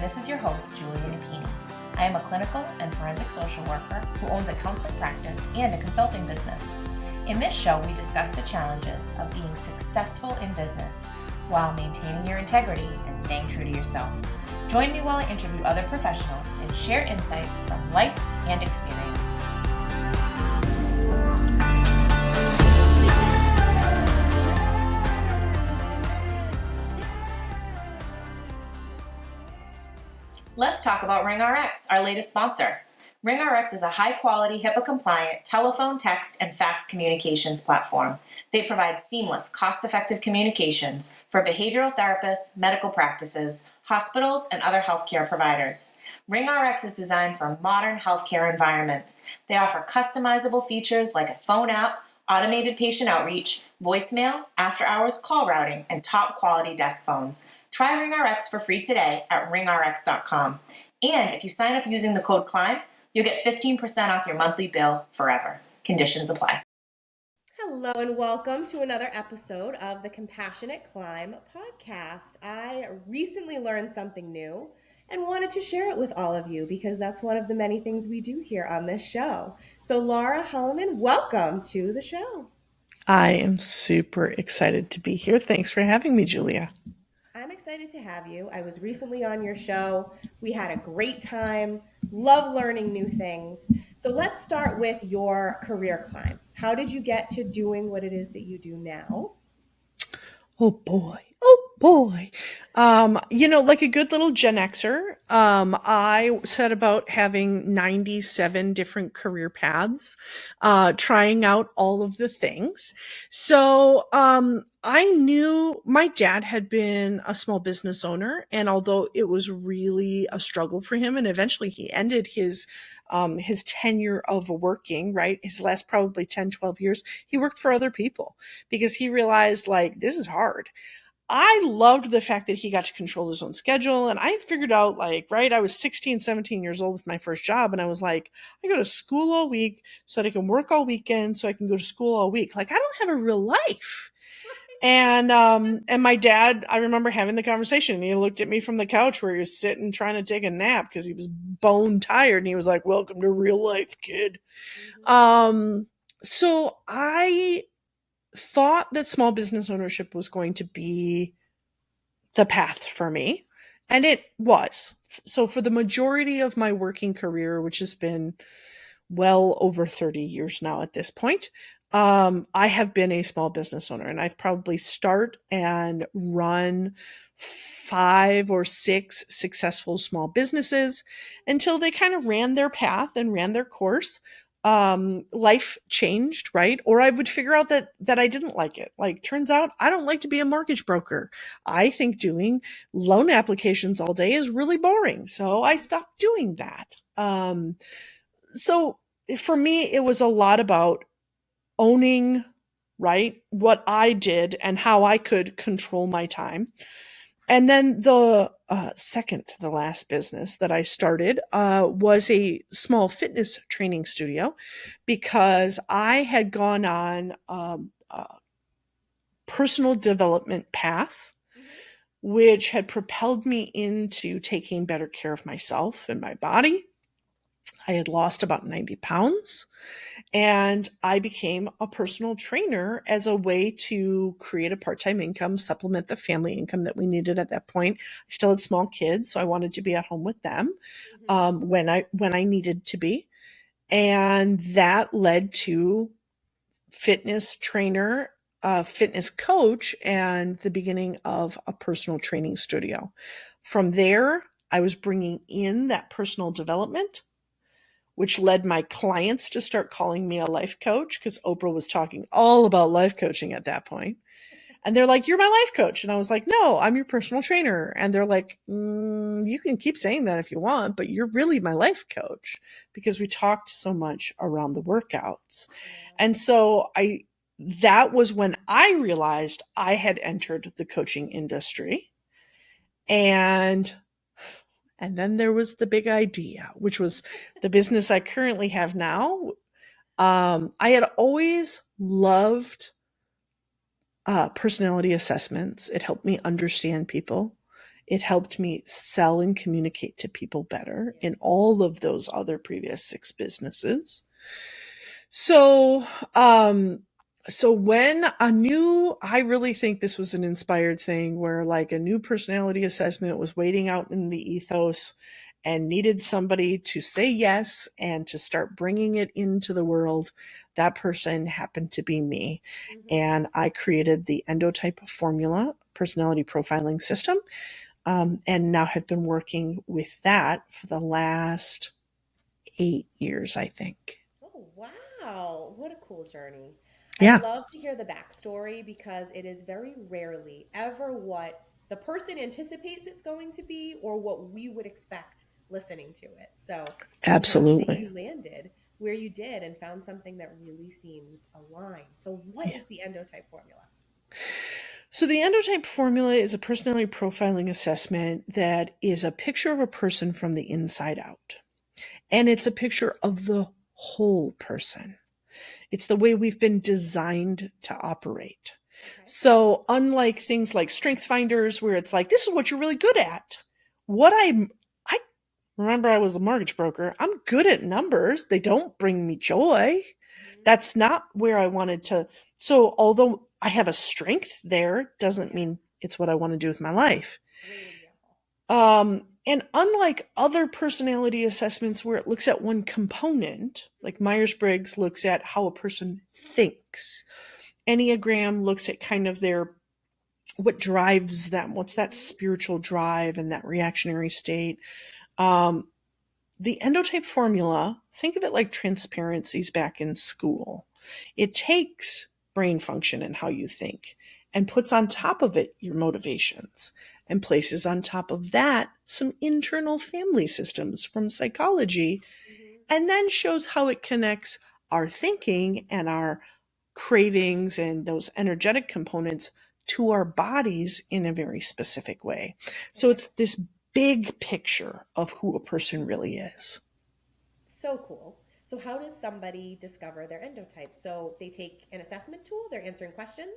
this is your host, Julia Napini. I am a clinical and forensic social worker who owns a counseling practice and a consulting business. In this show, we discuss the challenges of being successful in business while maintaining your integrity and staying true to yourself. Join me while I interview other professionals and share insights from life and experience. Let's talk about RingRx, our latest sponsor. RingRx is a high-quality, HIPAA-compliant telephone, text, and fax communications platform. They provide seamless, cost-effective communications for behavioral therapists, medical practices, hospitals, and other healthcare providers. RingRx is designed for modern healthcare environments. They offer customizable features like a phone app, automated patient outreach, voicemail, after-hours call routing, and top-quality desk phones. Try RingRx for free today at ringrx.com. And if you sign up using the code CLIMB, you'll get 15% off your monthly bill forever. Conditions apply. Hello and welcome to another episode of the Compassionate Climb podcast. I recently learned something new and wanted to share it with all of you because that's one of the many things we do here on this show. So Laura Hulleman, welcome to the show. I am super excited to be here. Thanks for having me, Julia. I'm excited to have you. I was recently on your show. We had a great time. Love learning new things. So let's start with your career climb. How did you get to doing what it is that you do now? Oh boy. Like a good little Gen Xer, I set about having 97 different career paths, trying out all of the things. So, I knew my dad had been a small business owner, and although it was really a struggle for him, and eventually he ended his tenure of working, right? His last probably 10, 12 years, he worked for other people because he realized like, this is hard. I loved the fact that he got to control his own schedule. And I figured out like, right, I was 16, 17 years old with my first job. And I was like, I go to school all week so that I can work all weekend so I can go to school all week. Like I don't have a real life. And my dad, I remember having the conversation and he looked at me from the couch where he was sitting trying to take a nap because he was bone tired. And he was like, welcome to real life, kid. So I thought that small business ownership was going to be the path for me. And it was. So for the majority of my working career, which has been well over 30 years now at this point, I have been a small business owner, and I've probably start and run 5 or 6 successful small businesses until they kind of ran their path and ran their course. Life changed, right? Or I would figure out that I didn't like it. Like, turns out I don't like to be a mortgage broker. I think doing loan applications all day is really boring. So I stopped doing that. So for me, it was a lot about owning, right, what I did and how I could control my time. And then the second to the last business that I started was a small fitness training studio because I had gone on a personal development path, which had propelled me into taking better care of myself and my body. I had lost about 90 pounds. And I became a personal trainer as a way to create a part-time income, supplement the family income that we needed at that point. I still had small kids, so I wanted to be at home with them when I needed to be. And that led to fitness trainer, fitness coach, and the beginning of a personal training studio. From there, I was bringing in that personal development, which led my clients to start calling me a life coach because Oprah was talking all about life coaching at that point. And they're like, you're my life coach. And I was like, no, I'm your personal trainer. And they're like, you can keep saying that if you want, but you're really my life coach because we talked so much around the workouts. And so that was when I realized I had entered the coaching industry. And then there was the big idea, which was the business I currently have now. I had always loved personality assessments. It helped me understand people. It helped me sell and communicate to people better in all of those other previous 6 businesses. So, when I really think this was an inspired thing where like a new personality assessment was waiting out in the ethos and needed somebody to say yes and to start bringing it into the world. That person happened to be me. And I created the Endotype Formula Personality Profiling System, and now have been working with that for the last 8 years, I think. Oh, wow. What a cool journey. I Yeah, love to hear the backstory because it is very rarely ever what the person anticipates it's going to be or what we would expect listening to it. So I'm happy that absolutely. you landed where you did and found something that really seems aligned. So, what Yeah. is the endotype formula? So the Endotype Formula is a personality profiling assessment that is a picture of a person from the inside out. And it's a picture of the whole person. It's the way we've been designed to operate. Okay. So unlike things like strength finders where it's like, this is what you're really good at. I remember I was a mortgage broker. I'm good at numbers. They don't bring me joy. Mhm. That's not where I wanted to. So although I have a strength there, doesn't Yes. mean it's what I want to do with my life. Great example. And unlike other personality assessments where it looks at one component, like Myers-Briggs looks at how a person thinks, Enneagram looks at kind of what drives them, what's that Mhm. spiritual drive and that reactionary state. Um, the Endotype Formula, think of it like transparencies back in school. It takes brain function and how you think and puts on top of it your motivations and places on top of that some internal family systems from psychology, Mhm. and then shows how it connects our thinking and our cravings and those energetic components to our bodies in a very specific way. So Okay. it's this big picture of who a person really is. So cool. So, how does somebody discover their endotype? So, they take an assessment tool, they're answering questions.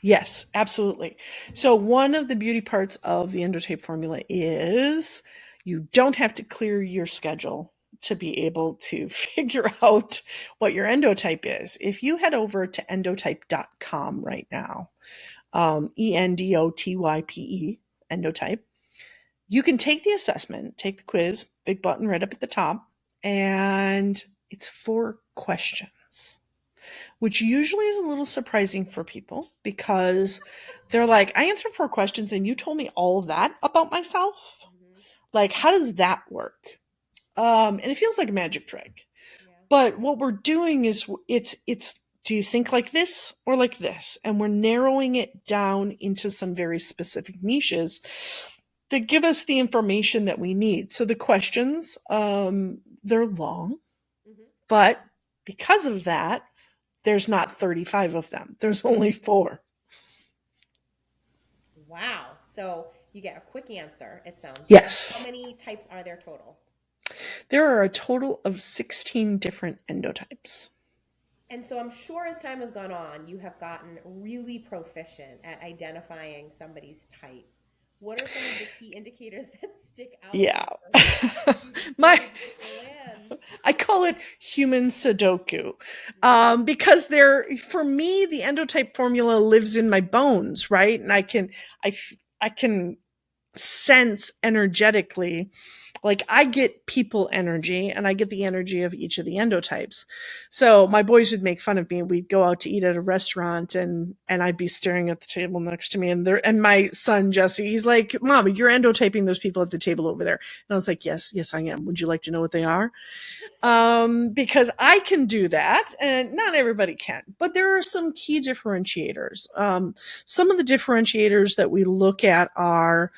Yes, absolutely. So one of the beauty parts of the Endotype formula is you don't have to clear your schedule to be able to figure out what your endotype is. If you head over to endotype.com right now, Endotype, Endotype, you can take the assessment, take the quiz, big button right up at the top, and it's 4 questions, which usually is a little surprising for people because they're like, I answered 4 questions and you told me all of that about myself. Mhm. Like, how does that work? And it feels like a magic trick. Yeah. But what we're doing is it's do you think like this or like this? And we're narrowing it down into some very specific niches that give us the information that we need. So the questions, they're long, Mhm. but because of that, there's not 35 of them. There's only 4. Wow. So, you get a quick answer, it sounds like. How Yes. many types are there total? There are a total of 16 different endotypes. And so, I'm sure as time has gone on, you have gotten really proficient at identifying somebody's type. What are some of the key indicators that stick out Yeah. in a person as you My dig in the land? I call it human Sudoku. Mhm. Because for me, the endotype formula lives in my bones, right? And I can sense energetically. Like I get people energy and I get the energy of each of the endotypes. So my boys would make fun of me. We'd go out to eat at a restaurant and I'd be staring at the table next to me and my son Jesse, he's like, Mom, you're endotyping those people at the table over there. And I was like, yes, yes, I am. Would you like to know what they are? Because I can do that, and not everybody can. But there are some key differentiators. Some of the differentiators that we look at are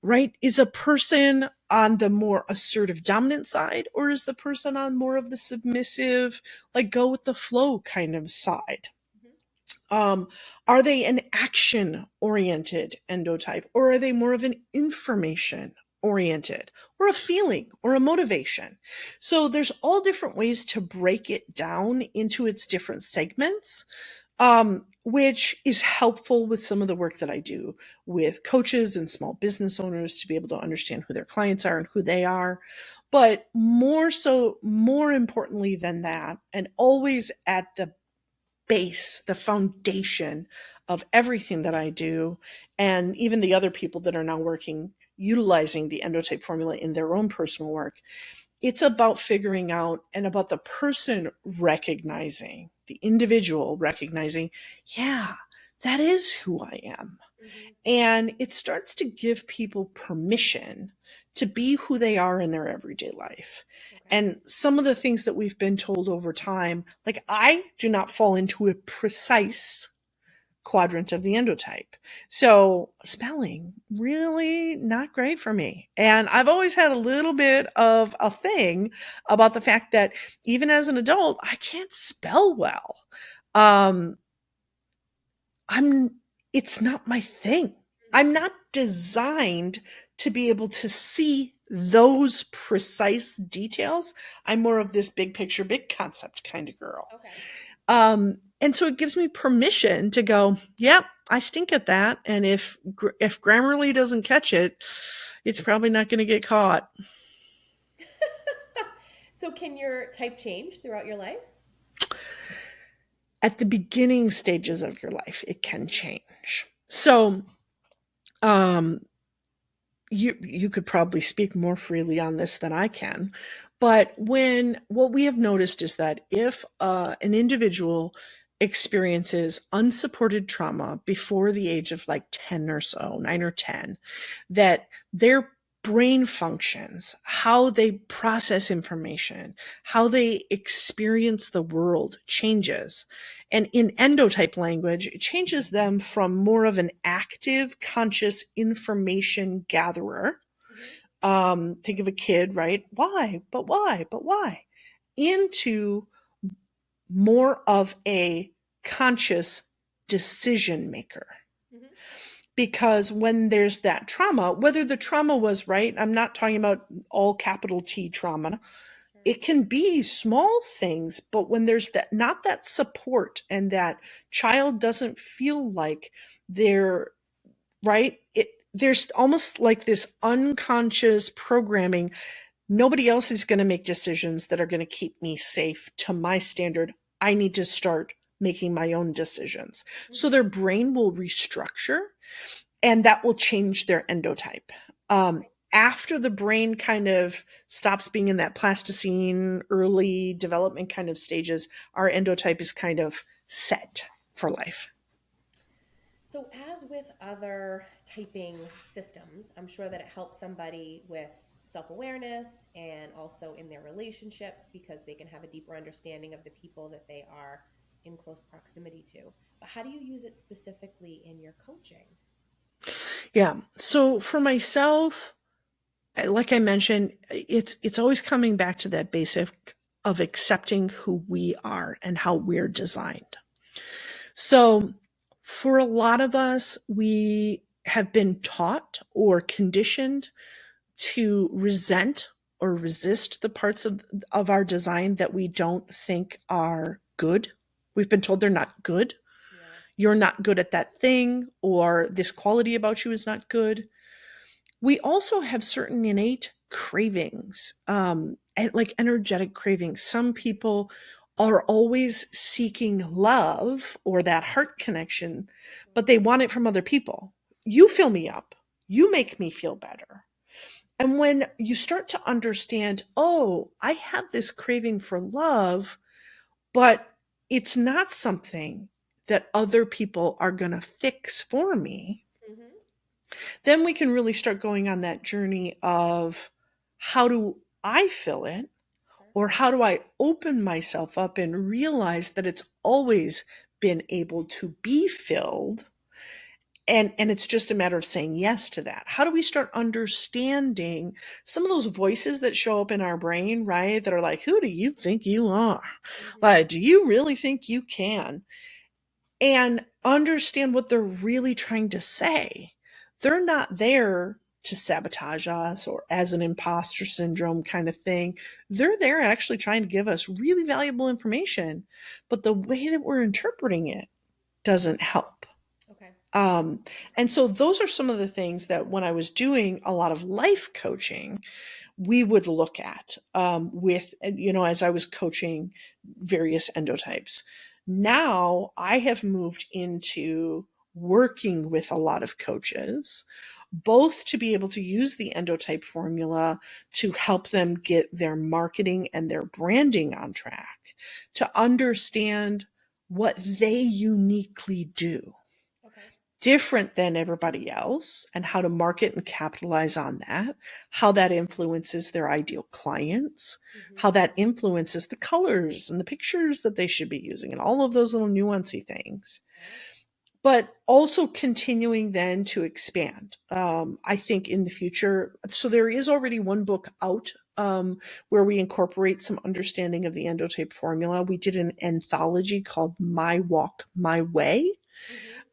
right, is a person on the more assertive dominant side, or is the person on more of the submissive, like go with the flow kind of side? Mhm. Um, are they an action oriented endotype, or are they more of an information oriented, or a feeling, or a motivation? So there's all different ways to break it down into its different segments. which is helpful with some of the work that I do with coaches and small business owners to be able to understand who their clients are and who they are. But more so, more importantly than that, and always at the base, the foundation of everything that I do, and even the other people that are now working, utilizing the endotype formula in their own personal work, it's about figuring out and about the person recognizing, the individual recognizing, yeah, that is who I am. Mm-hmm. And it starts to give people permission to be who they are in their everyday life. Okay. And some of the things that we've been told over time, like I do not fall into a precise quadrant of the endotype. So spelling, really not great for me. And I've always had a little bit of a thing about the fact that even as an adult, I can't spell well. Um, it's not my thing. I'm not designed to be able to see those precise details. I'm more of this big picture, big concept kind of girl. Okay. And so it gives me permission to go, yep, I stink at that. And if Grammarly doesn't catch it, it's probably not going to get caught. So can your type change throughout your life? At the beginning stages of your life, it can change. So, you could probably speak more freely on this than I can, but what we have noticed is that if an individual experiences unsupported trauma before the age of like 10 or so, 9 or 10, that their brain functions, how they process information, how they experience the world changes. And in endotype language, it changes them from more of an active, conscious information gatherer. Think of a kid, right? Why? But why? But why? Into more of a conscious decision maker. Mm-hmm. Because when there's that trauma, whether the trauma was right, I'm not talking about all capital T trauma. Sure. It can be small things, but when there's that, not that support, and that child doesn't feel like they're right, there's almost like this unconscious programming. Nobody else is going to make decisions that are going to keep me safe to my standard. I need to start making my own decisions. Mm-hmm. So their brain will restructure, and that will change their endotype. After the brain kind of stops being in that plasticine, early development kind of stages, our endotype is kind of set for life. So as with other typing systems, I'm sure that it helps somebody with self-awareness and also in their relationships, because they can have a deeper understanding of the people that they are in close proximity to. But how do you use it specifically in your coaching? Yeah. So for myself, like I mentioned, it's always coming back to that basic of accepting who we are and how we're designed. So for a lot of us, we have been taught or conditioned to resent or resist the parts of our design that we don't think are good. We've been told they're not good. Yeah. You're not good at that thing, or this quality about you is not good. We also have certain innate cravings, like energetic cravings. Some people are always seeking love or that heart connection, but they want it from other people. You fill me up. You make me feel better. And when you start to understand, oh, I have this craving for love, but it's not something that other people are going to fix for me, Mm-hmm. then we can really start going on that journey of how do I fill it, Sure. or how do I open myself up and realize that it's always been able to be filled. And it's just a matter of saying yes to that. How do we start understanding some of those voices that show up in our brain, right? That are like, who do you think you are? Mm-hmm. Like, do you really think you can? And understand what they're really trying to say. They're not there to sabotage us or as an imposter syndrome kind of thing. They're there actually trying to give us really valuable information. But the way that we're interpreting it doesn't help. Okay. And so those are some of the things that when I was doing a lot of life coaching, we would look at with, as I was coaching various endotypes. Now I have moved into working with a lot of coaches, both to be able to use the endotype formula to help them get their marketing and their branding on track, to understand what they uniquely do Okay. different than everybody else and how to market and capitalize on that, how that influences their ideal clients, how that influences the colors and the pictures that they should be using, and all of those little nuancy things. Right. But also continuing then to expand. I think in the future, so there is already one book out where we incorporate some understanding of the endotype formula. We did an anthology called My Walk, My Way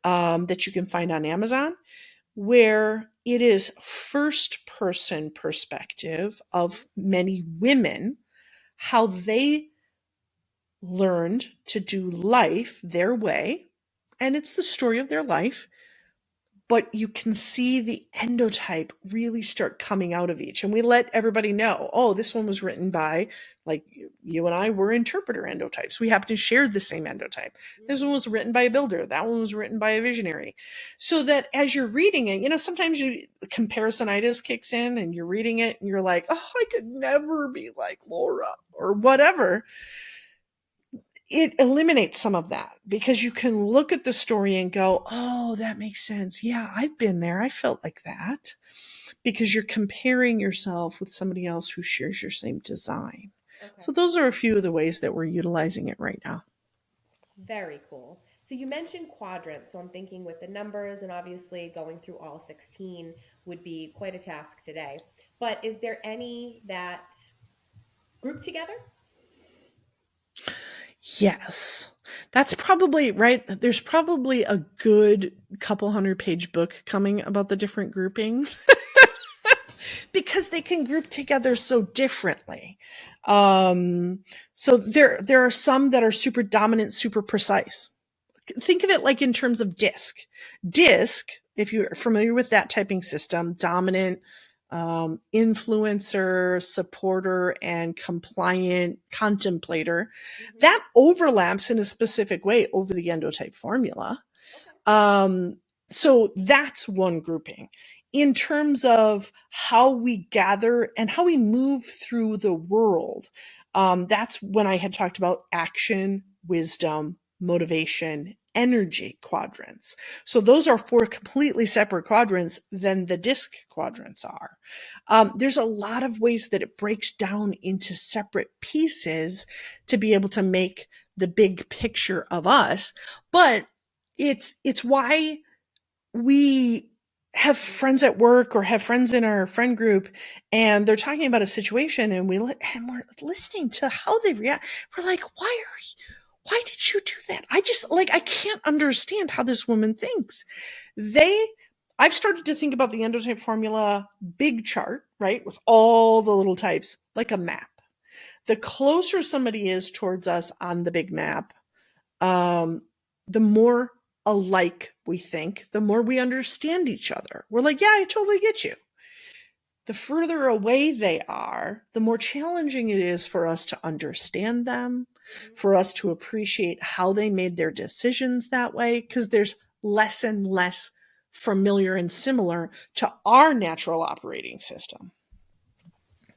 that you can find on Amazon, where it is first person perspective of many women, how they learned to do life their way. And it's the story of their life, but you can see the endotype really start coming out of each. And we let everybody know, oh, this one was written by, like, you and I were interpreter endotypes. We happen to share the same endotype. This one was written by a builder. That one was written by a visionary. So that as you're reading it, sometimes comparisonitis kicks in and you're reading it and you're like, oh, I could never be like Laura or whatever. It eliminates some of that because you can look at the story and go, oh, that makes sense. Yeah, I've been there. I felt like that, because you're comparing yourself with somebody else who shares your same design. Okay. So those are a few of the ways that we're utilizing it right now. Very cool. So you mentioned quadrants. So I'm thinking with the numbers, and obviously going through all 16 would be quite a task today. But is there any that group together? Yes. That's probably right. There's probably a good couple 100-page book coming about the different groupings because they can group together so differently. So there are some that are super dominant, super precise. Think of it like in terms of DISC. DISC, if you're familiar with that typing system, dominant, influencer, supporter, and compliant contemplator, that overlaps in a specific way over the endotype formula. Okay. So that's one grouping. In terms of how we gather and how we move through the world, that's when I had talked about action, wisdom, motivation, energy quadrants. So those are 4 completely separate quadrants than the DISC quadrants are. There's a lot of ways that it breaks down into separate pieces to be able to make the big picture of us. But it's why we have friends at work or have friends in our friend group and they're talking about a situation and we're listening to how they react. We're like, why did you do that? I can't understand how this woman thinks. I've started to think about the endotype formula big chart, right? With all the little types, like a map. The closer somebody is towards us on the big map, the more alike we think, the more we understand each other. We're like, yeah, I totally get you. The further away they are, the more challenging it is for us to understand them, for us to appreciate how they made their decisions that way, because there's less and less familiar and similar to our natural operating system.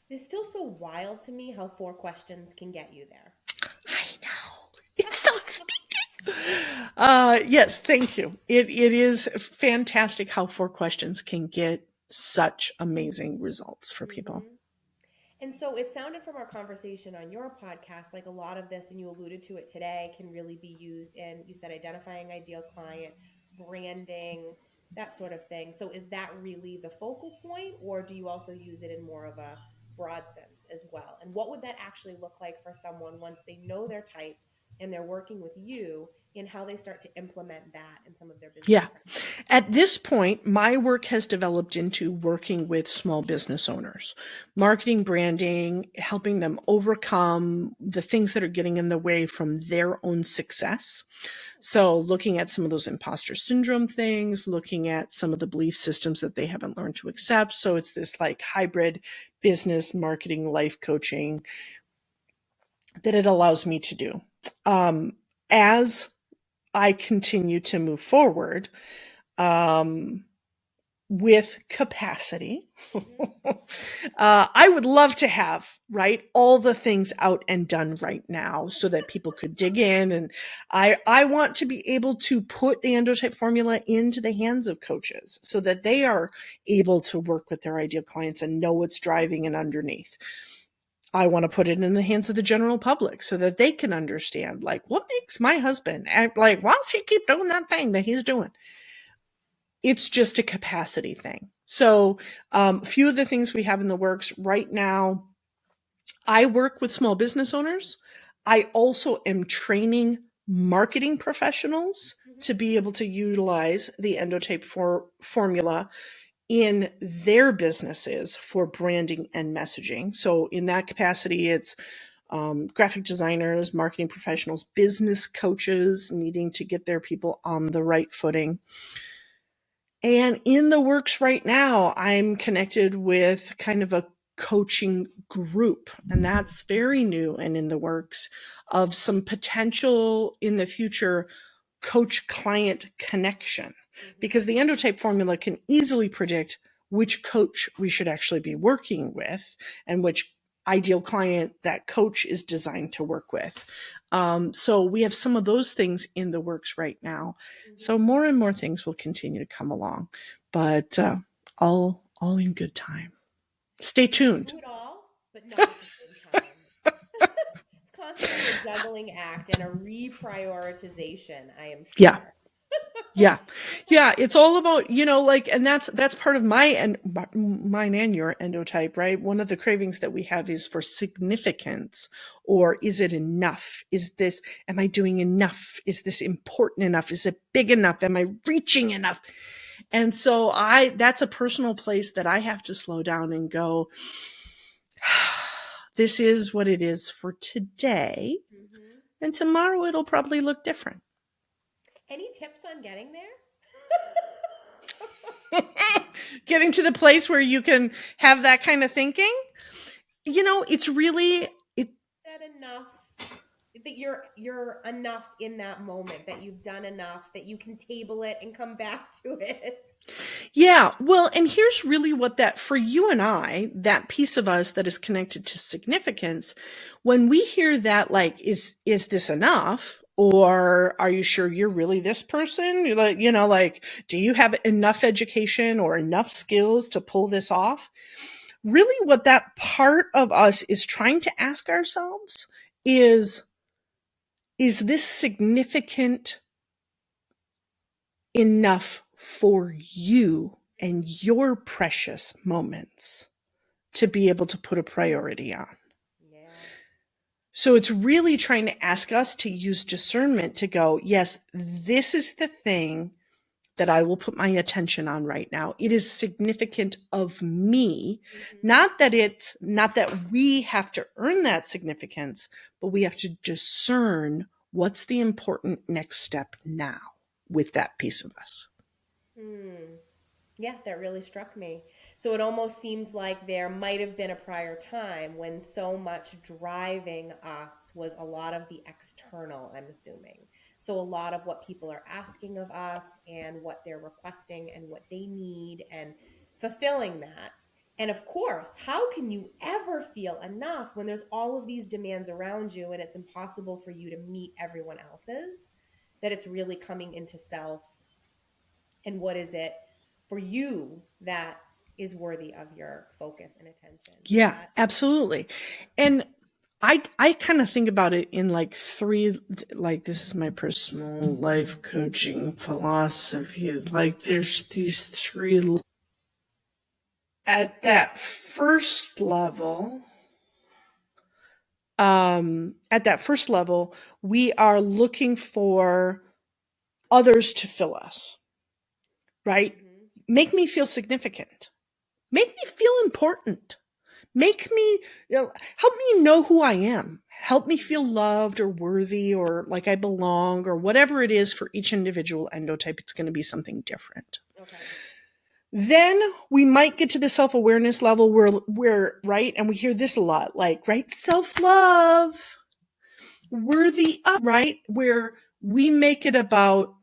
It's still so wild to me how 4 questions can get you there. I know. It's so sneaky. Yes, thank you. It is fantastic how 4 questions can get such amazing results for people. And so it sounded from our conversation on your podcast like a lot of this, and you alluded to it today, can really be used in, you said, identifying ideal client, branding, that sort of thing. So is that really the focal point, or do you also use it in more of a broad sense as well? And what would that actually look like for someone once they know their type, and they're working with you in how they start to implement that in some of their business Yeah. practices. At this point, my work has developed into working with small business owners, marketing, branding, helping them overcome the things that are getting in the way from their own success. So looking at some of those imposter syndrome things, looking at some of the belief systems that they haven't learned to accept. So it's this like hybrid business, marketing, life coaching that it allows me to do. As I continue to move forward, with capacity. I would love to have, right, all the things out and done right now so that people could dig in. And I want to be able to put the Endotype formula into the hands of coaches so that they are able to work with their ideal clients and know what's driving and underneath. I want to put it in the hands of the general public so that they can understand, like, what makes my husband act like, why does he keep doing that thing that he's doing? It's just a capacity thing. So a few of the things we have in the works right now, I work with small business owners. I also am training marketing professionals to be able to utilize the Endotype formula in their businesses for branding and messaging. So in that capacity, it's graphic designers, marketing professionals, business coaches needing to get their people on the right footing. And in the works right now, I'm connected with kind of a coaching group, and that's very new and in the works of some potential in the future coach client connection, because the Endotype formula can easily predict which coach we should actually be working with and which ideal client that coach is designed to work with. So we have some of those things in the works right now. So more and more things will continue to come along, but all in good time. Stay tuned. Do it all, but not at the same time. It's constantly a juggling act and a reprioritization, I am sure. Yeah. Yeah. Yeah. It's all about, like, and that's part of mine and your endotype, right? One of the cravings that we have is for significance, or is it enough? Am I doing enough? Is this important enough? Is it big enough? Am I reaching enough? And so that's a personal place that I have to slow down and go, this is what it is for today. And tomorrow it'll probably look different. Any tips on getting there? Getting to the place where you can have that kind of thinking, it's really that enough, that you're enough in that moment, that you've done enough, that you can table it and come back to it. Yeah. Well, and here's really what that, for you and I, that piece of us that is connected to significance, when we hear that, like, is this enough? Or are you sure you're really this person? You're like, do you have enough education or enough skills to pull this off? Really what that part of us is trying to ask ourselves is this significant enough for you and your precious moments to be able to put a priority on? Yeah. So it's really trying to ask us to use discernment to go, yes, this is the thing that I will put my attention on right now. It is significant of me, not that we have to earn that significance, but we have to discern what's the important next step now with that piece of us. Yeah, that really struck me. So it almost seems like there might have been a prior time when so much driving us was a lot of the external, I'm assuming. So a lot of what people are asking of us and what they're requesting and what they need and fulfilling that. And of course, how can you ever feel enough when there's all of these demands around you and it's impossible for you to meet everyone else's? That it's really coming into self, and what is it for you that is worthy of your focus and attention? Yeah, absolutely. And I kind of think about it in like three, like, this is my personal life coaching philosophy. Like, there's these three. At that first level, at that first level, we are looking for others to fill us, right? Make me feel significant. Make me feel important. Make me, help me know who I am. Help me feel loved or worthy or like I belong or whatever it is for each individual endotype. It's going to be something different. Okay. Then we might get to the self-awareness level where, right, and we hear this a lot, like, right, self-love, worthy of, right, where we make it about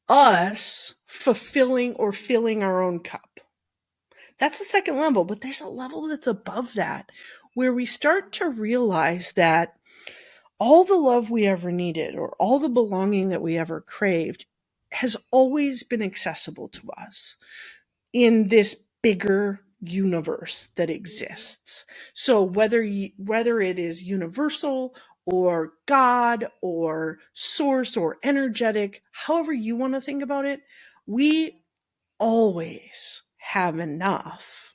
us fulfilling or filling our own cup. That's the second level, but there's a level that's above that where we start to realize that all the love we ever needed or all the belonging that we ever craved has always been accessible to us in this bigger universe that exists. So whether it is universal or God or source or energetic, however you want to think about it, we always have enough.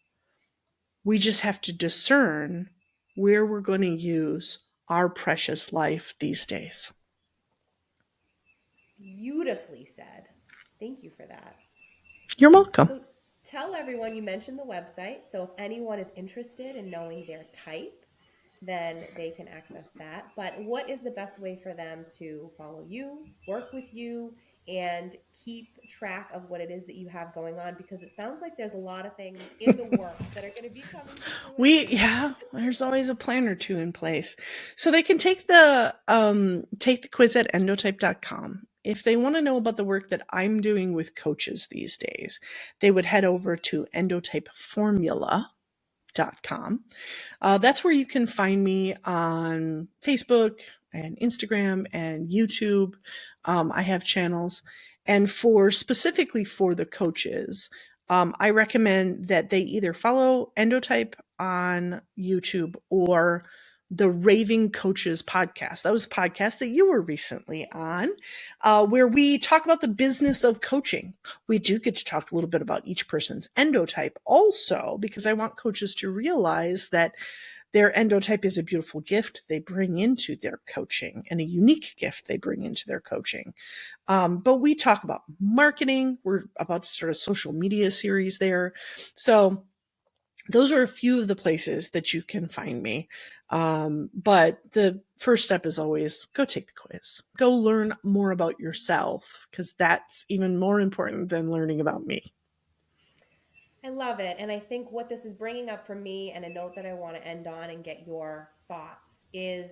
We just have to discern where we're going to use our precious life these days. Beautifully said. Thank you for that. You're welcome. So tell everyone, you mentioned the website. So if anyone is interested in knowing their type, then they can access that. But what is the best way for them to follow you, work with you, and keep track of what it is that you have going on? Because it sounds like there's a lot of things in the works that are going to be coming to fruition. There's always a plan or two in place. So they can take the quiz at endotype.com. If they want to know about the work that I'm doing with coaches these days, they would head over to endotypeformula.com. That's where you can find me on Facebook and Instagram and YouTube. I have channels. And specifically for the coaches, I recommend that they either follow Endotype on YouTube or the Raving Coaches podcast. That was a podcast that you were recently on, where we talk about the business of coaching. We do get to talk a little bit about each person's endotype also, because I want coaches to realize that their endotype is a beautiful gift they bring into their coaching and a unique gift they bring into their coaching. But we talk about marketing. We're about to start a social media series there. So those are a few of the places that you can find me. But the first step is always go take the quiz. Go learn more about yourself, because that's even more important than learning about me. I love it. And I think what this is bringing up for me, and a note that I want to end on and get your thoughts, is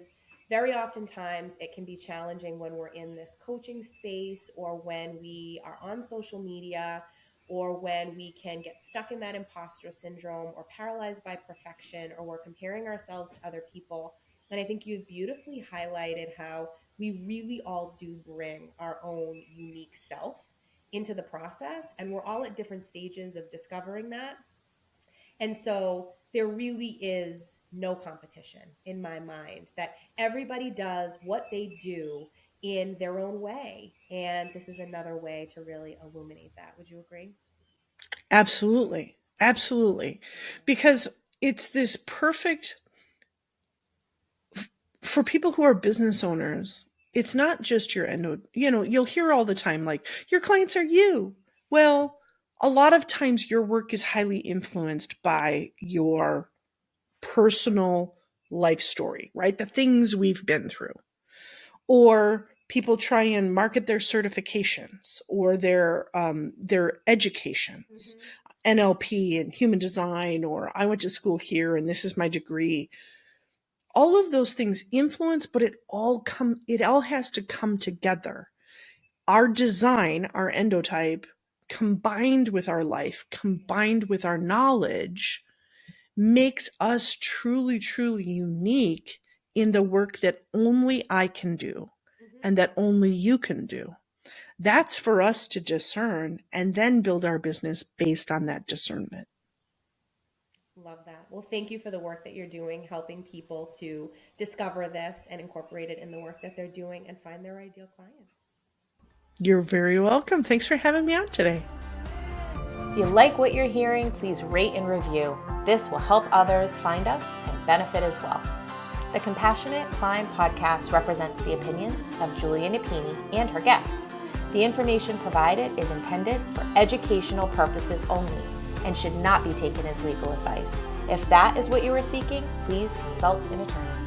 very oftentimes it can be challenging when we're in this coaching space or when we are on social media or when we can get stuck in that imposter syndrome or paralyzed by perfection or we're comparing ourselves to other people. And I think you've beautifully highlighted how we really all do bring our own unique self into the process, and we're all at different stages of discovering that. And so there really is no competition in my mind, that everybody does what they do in their own way. And this is another way to really illuminate that. Would you agree? Absolutely. Absolutely. Because it's this perfect for people who are business owners. It's not just your you'll hear all the time, like, your clients are you. Well, a lot of times your work is highly influenced by your personal life story, right? The things we've been through. Or people try and market their certifications or their educations, NLP and human design, or I went to school here and this is my degree. All of those things influence, but it all has to come together. Our design, our endotype, combined with our life, combined with our knowledge, makes us truly, truly unique in the work that only I can do and that only you can do. That's for us to discern and then build our business based on that discernment. Love that. Well, thank you for the work that you're doing, helping people to discover this and incorporate it in the work that they're doing and find their ideal clients. You're very welcome. Thanks for having me on today. If you like what you're hearing, please rate and review. This will help others find us and benefit as well. The Compassionate Climb podcast represents the opinions of Julia Napini and her guests. The information provided is intended for educational purposes only and should not be taken as legal advice. If that is what you are seeking, please consult an attorney.